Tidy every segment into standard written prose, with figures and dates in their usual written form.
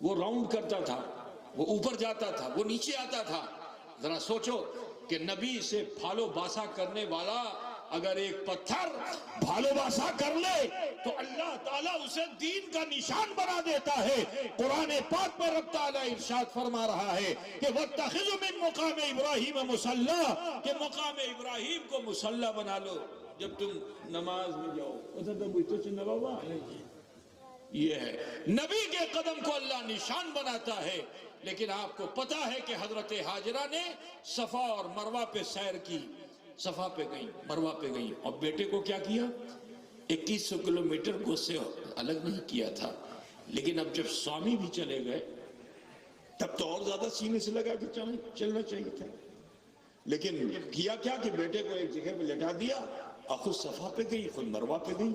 وہ راؤنڈ کرتا تھا، وہ اوپر جاتا تھا، وہ نیچے آتا تھا۔ ذرا سوچو کہ نبی سے بھالو باسا کرنے والا اگر ایک پتھر بھالو باسا کر لے تو اللہ تعالیٰ اسے دین کا نشان بنا دیتا ہے۔ قرآن پاک میں رب تعالیٰ ارشاد فرما رہا ہے کہ وَاتَّخِذُوا مِن مُقَامِ إِبْرَاهِيمَ مُصَلَّى، کہ مقام ابراہیم کو مصلی بنا لو جب تم نماز میں جاؤ۔ یہ ہے نبی کے قدم کو اللہ نشان بناتا ہے۔ لیکن آپ کو پتا ہے کہ حضرت حاجرہ نے صفا اور مروہ پہ سیر کی، صفا پہ گئی، مروہ پہ گئی، اور بیٹے کو کیا کیا؟ 2100 کلومیٹر کو سے الگ نہیں کیا تھا۔ لیکن اب جب سوامی بھی چلے گئے تب تو اور زیادہ سینے سے لگا کہ چلنا چاہیے تھا۔ لیکن کیا کیا کہ بیٹے کو ایک جگہ پہ لٹا دیا اور خود صفا پہ گئی، خود مروہ پہ گئی۔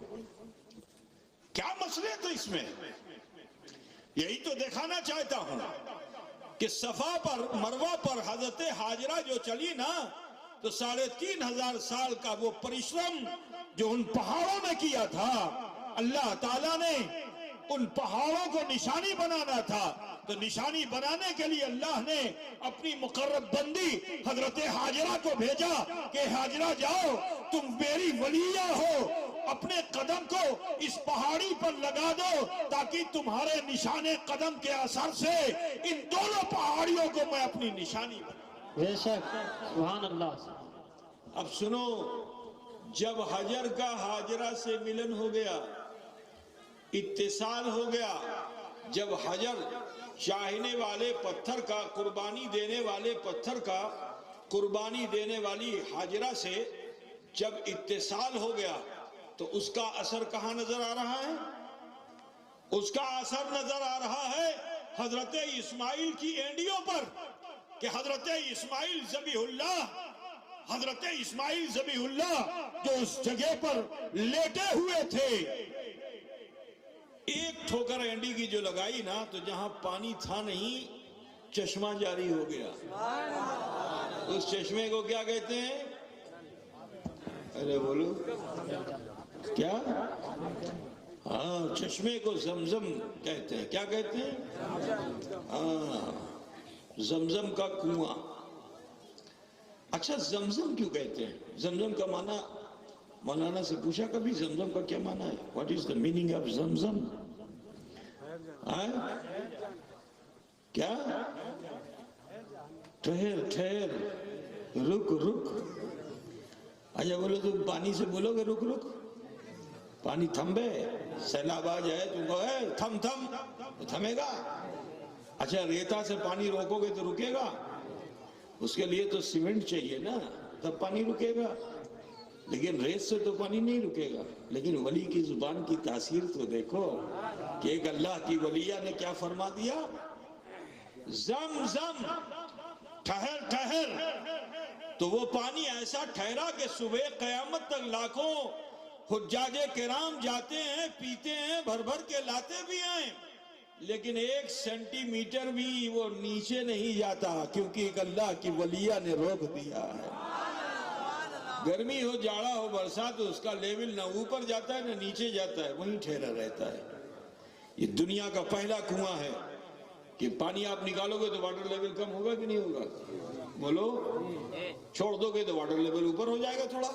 کیا مسئلہ تو اس میں یہی تو دکھانا چاہتا ہوں کہ صفا پر مروہ پر حضرت حاجرہ جو چلی نا تو 3500 سال کا وہ پریشرم جو ان پہاڑوں میں کیا تھا، اللہ تعالیٰ نے ان پہاڑوں کو نشانی بنانا تھا، تو نشانی بنانے کے لیے اللہ نے اپنی مقرب بندی حضرت حاجرہ کو بھیجا کہ حاجرہ جاؤ، تم میری ولیہ ہو، اپنے قدم کو اس پہاڑی پر لگا دو تاکہ تمہارے نشان قدم کے اثر سے ان دونوں پہاڑیوں کو میں اپنی نشانی بنا۔ بے شک، سبحان اللہ۔ اب سنو، جب حجر کا حاجرہ سے ملن ہو گیا، اتصال ہو گیا، جب حجر چاہنے والے پتھر کا، قربانی دینے والے پتھر کا، قربانی دینے والی حاجرہ سے جب اتصال ہو گیا تو اس کا اثر کہاں نظر آ رہا ہے؟ اس کا اثر نظر آ رہا ہے حضرت اسماعیل کی اینڈیوں پر، کہ حضرت اسماعیل ذبیح اللہ، حضرت اسماعیل ذبیح اللہ جو اس جگہ پر لیٹے ہوئے تھے، ایک ٹھوکر اینڈی کی جو لگائی نا تو جہاں پانی تھا نہیں چشمہ جاری ہو گیا۔ اس چشمے کو کیا کہتے ہیں؟ ارے بولو کیا؟ ہاں، چشمے کو زمزم کہتے ہیں۔ کیا کہتے ہیں؟ ہاں، زمزم کا کنواں۔ اچھا، زمزم کیوں کہتے ہیں؟ زمزم کا معنی مولانا سے پوچھا کبھی زمزم کا کیا معنی ہے؟ What is the meaning of Zamzam? کیا؟ ٹھہر ٹھہر، رک رک۔ اچھا بولو، تم پانی سے بولو گے رک رک؟ پانی تھمبے، سیلاب آ جائے تم کو اے تھم تھم، تو تھمے گا؟ اچھا، ریتا سے پانی روکو گے تو رکے گا؟ اس کے لیے تو سیمنٹ چاہیے نا، تب پانی رکے گا۔ لیکن ریت سے تو پانی نہیں رکے گا۔ لیکن ولی کی زبان کی تاثیر تو دیکھو کہ ایک اللہ کی ولیہ نے کیا فرما دیا؟ زم زم، ٹھہر ٹھہر۔ تو وہ پانی ایسا ٹھہرا کہ صبح قیامت تک لاکھوں حجاج کرام جاتے ہیں، پیتے ہیں، بھر بھر کے لاتے بھی ہیں، لیکن 1 سینٹی میٹر بھی وہ نیچے نہیں جاتا، کیونکہ ایک اللہ کی ولیہ نے روک دیا ہے۔ گرمی ہو، جاڑا ہو، برسات ہو، اس کا لیول نہ اوپر جاتا ہے نہ نیچے جاتا ہے، وہیں ٹھہرا رہتا ہے۔ یہ دنیا کا پہلا کنواں ہے کہ پانی آپ نکالو گے تو واٹر لیول کم ہوگا کہ نہیں ہوگا؟ بولو، چھوڑ دو گے تو واٹر لیول اوپر ہو جائے گا تھوڑا۔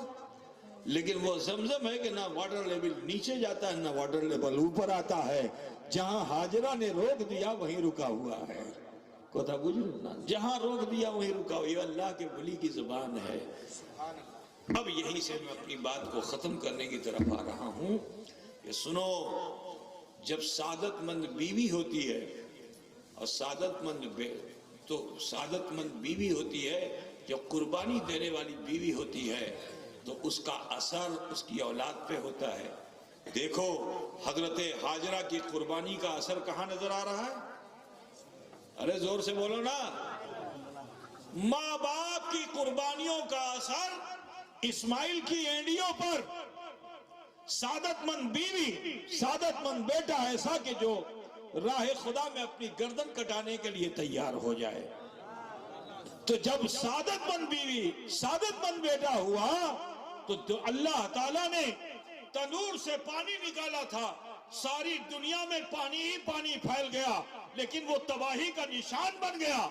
لیکن وہ زمزم ہے کہ نہ واٹر لیول نیچے جاتا ہے نہ واٹر لیول اوپر آتا ہے۔ جہاں حاجرہ نے روک دیا وہیں رکا ہوا ہے۔ کوتا بجھو، جہاں روک دیا وہیں رکا ہوا ہے۔ یہ اللہ کے ولی کی زبان ہے۔ اب یہیں سے میں اپنی بات کو ختم کرنے کی طرف آ رہا ہوں کہ سنو، جب سعادت مند بیوی ہوتی ہے اور سعادت مند بیوی ہوتی ہے، جب قربانی دینے والی بیوی ہوتی ہے تو اس کا اثر اس کی اولاد پہ ہوتا ہے۔ دیکھو، حضرت حاجرہ کی قربانی کا اثر کہاں نظر آ رہا ہے؟ ارے زور سے بولو نا۔ ماں باپ کی قربانیوں کا اثر اسماعیل کی اینڈیوں پر۔ سعادت مند بیوی، سعادت مند بیٹا ایسا کہ جو راہ خدا میں اپنی گردن کٹانے کے لیے تیار ہو جائے۔ تو جب سعادت مند بیوی، سعادت مند بیٹا ہوا تو اللہ تعالیٰ نے تنور سے پانی نکالا تھا ساری دنیا میں پانی ہی پانی پھیل گیا، لیکن وہ تباہی کا نشان بن گیا۔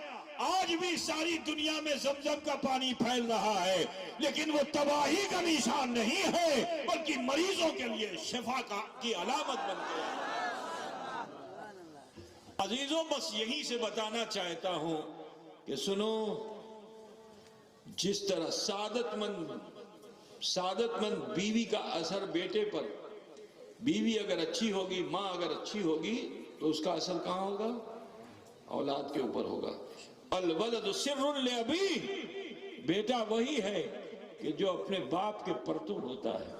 آج بھی ساری دنیا میں زمزم کا پانی پھیل رہا ہے، لیکن وہ تباہی کا نشان نہیں ہے، بلکہ مریضوں کے لیے شفا کی علامت بن گیا۔ عزیزوں، بس یہیں سے بتانا چاہتا ہوں کہ سنو، جس طرح سعادت مند بیوی کا اثر بیٹے پر، بیوی اگر اچھی ہوگی، ماں اگر اچھی ہوگی تو اس کا اثر کہاں ہوگا؟ اولاد کے اوپر ہوگا۔ الولد سر لابیہ، بیٹا وہی ہے کہ جو اپنے باپ کے پرتو ہوتا ہے۔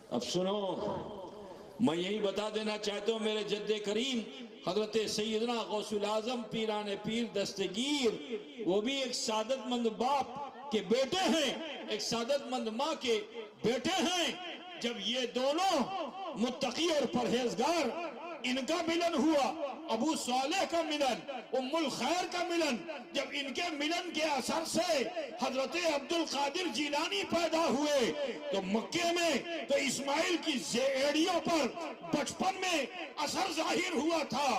اب سنو، میں یہی بتا دینا چاہتا ہوں، میرے جد کریم حضرت سیدنا غوث الاعظم پیران پیر دستگیر، وہ بھی ایک سعادت مند باپ کے بیٹے ہیں، ایک سعادت مند ماں کے بیٹے ہیں۔ جب یہ دونوں متقی اور پرہیزگار، ان کا ملن ہوا، ابو صالح کا ملن، ام الخیر کا ملن، جب ان کے ملن کے اثر سے حضرت عبد القادر جیلانی پیدا ہوئے، تو مکے میں تو اسماعیل کی ایڑیوں پر بچپن میں اثر ظاہر ہوا تھا،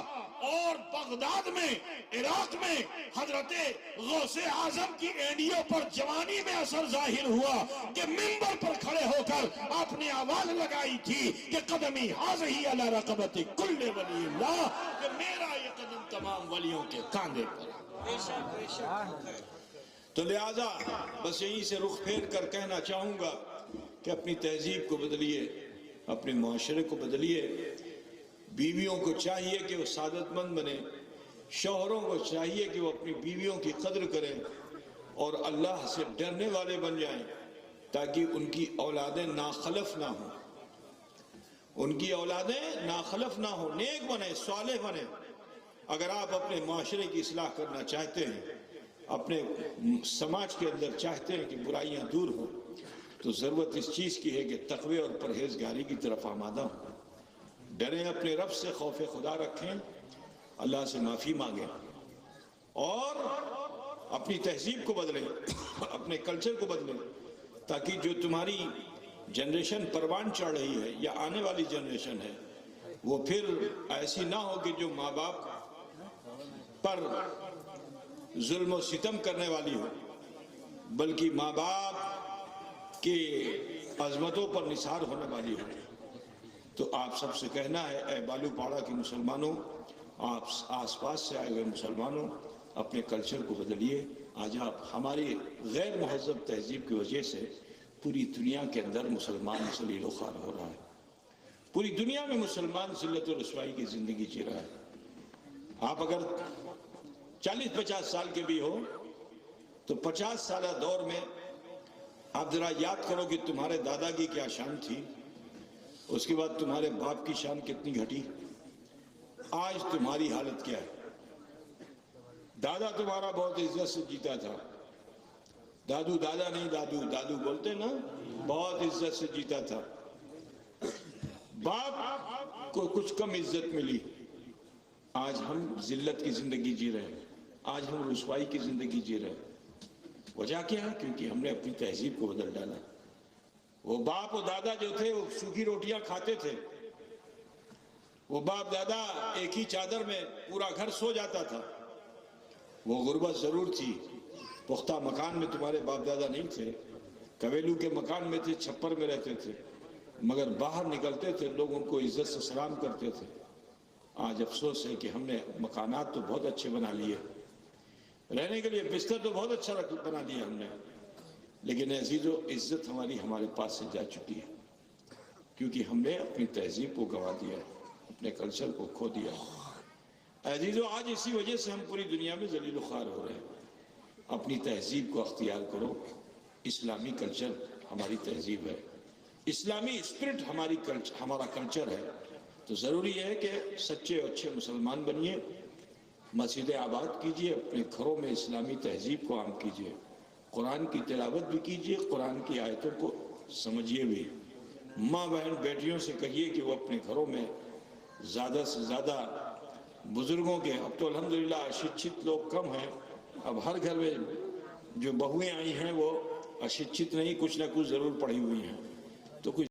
اور بغداد میں، عراق میں حضرت غوث اعظم کی اینڈیوں پر جوانی میں اثر ظاہر ہوا کہ منبر پر کھڑے ہو کر آپ نے آواز لگائی تھی کہ قدمی حاضہی علی رقبت کل ولی اللہ، کہ میرا یہ قدم تمام ولیوں کے کاندھے پر۔ تو لہذا بس یہیں سے رخ پھیر کر کہنا چاہوں گا کہ اپنی تہذیب کو بدلیے، اپنے معاشرے کو بدلیے۔ بیویوں کو چاہیے کہ وہ سعادت مند بنیں، شوہروں کو چاہیے کہ وہ اپنی بیویوں کی قدر کریں اور اللہ سے ڈرنے والے بن جائیں، تاکہ ان کی اولادیں ناخلف نہ ہوں، ان کی اولادیں ناخلف نہ ہوں، نیک بنیں، صالح بنیں۔ اگر آپ اپنے معاشرے کی اصلاح کرنا چاہتے ہیں، اپنے سماج کے اندر چاہتے ہیں کہ برائیاں دور ہوں، تو ضرورت اس چیز کی ہے کہ تقوی اور پرہیزگاری کی طرف آمادہ ہوں، ڈریں، اپنے رب سے خوف خدا رکھیں، اللہ سے معافی مانگیں، اور اپنی تہذیب کو بدلیں، اپنے کلچر کو بدلیں، تاکہ جو تمہاری جنریشن پروان چڑھ رہی ہے یا آنے والی جنریشن ہے، وہ پھر ایسی نہ ہو کہ جو ماں باپ پر ظلم و ستم کرنے والی ہو، بلکہ ماں باپ کی عظمتوں پر نثار ہونے والی ہو۔ تو آپ سب سے کہنا ہے، اے بالو پاڑا کے مسلمانوں، آپ آس پاس سے آئے ہوئے مسلمانوں، اپنے کلچر کو بدلیے۔ آج آپ ہماری غیر مہذب تہذیب کی وجہ سے پوری دنیا کے اندر مسلمان ذلیل و خوار ہو رہا ہے، پوری دنیا میں مسلمان ذلت و رسوائی کی زندگی جی رہا ہے۔ آپ اگر 40-50 سال کے بھی ہو تو 50 سالہ دور میں آپ ذرا یاد کرو کہ تمہارے دادا کی کیا شان تھی، اس کے بعد تمہارے باپ کی شان کتنی گھٹی، آج تمہاری حالت کیا ہے۔ دادا تمہارا بہت عزت سے جیتا تھا، دادو دادا نہیں، دادو دادو بولتے نا، بہت عزت سے جیتا تھا، باپ کو کچھ کم عزت ملی، آج ہم ذلت کی زندگی جی رہے ہیں، آج ہم رسوائی کی زندگی جی رہے ہیں۔ وجہ کیا ہے؟ کیونکہ ہم نے اپنی تہذیب کو بدل ڈالا۔ وہ باپ و دادا جو تھے وہ سوکھی روٹیاں کھاتے تھے، وہ باپ دادا ایک ہی چادر میں پورا گھر سو جاتا تھا۔ وہ غربت ضرور تھی، پختہ مکان میں تمہارے باپ دادا نہیں تھے، کویلو کے مکان میں تھے، چھپر میں رہتے تھے، مگر باہر نکلتے تھے لوگ ان کو عزت سے سلام کرتے تھے۔ آج افسوس ہے کہ ہم نے مکانات تو بہت اچھے بنا لیے، رہنے کے لیے بستر تو بہت اچھا بنا لیا ہم نے، لیکن عزیزو عزت ہمارے پاس سے جا چکی ہے، کیونکہ ہم نے اپنی تہذیب کو گنوا دیا ہے، اپنے کلچر کو کھو دیا ہے۔ عزیزو آج اسی وجہ سے ہم پوری دنیا میں ذلیل و خوار ہو رہے ہیں۔ اپنی تہذیب کو اختیار کرو، اسلامی کلچر ہماری تہذیب ہے، اسلامی اسپرٹ ہمارا کلچر ہے، تو ضروری ہے کہ سچے اور اچھے مسلمان بنیے، مسجدیں آباد کیجئے، اپنے گھروں میں اسلامی تہذیب کو عام کیجئے، قرآن کی تلاوت بھی کیجئے، قرآن کی آیتوں کو سمجھیے بھی۔ ماں بہن بیٹیوں سے کہیے کہ وہ اپنے گھروں میں زیادہ سے زیادہ بزرگوں کے، اب تو الحمدللہ اشکشت لوگ کم ہیں، اب ہر گھر میں جو بہویں آئی ہیں وہ اشکشت نہیں، کچھ نہ کچھ ضرور پڑھی ہوئی ہیں، تو کچھ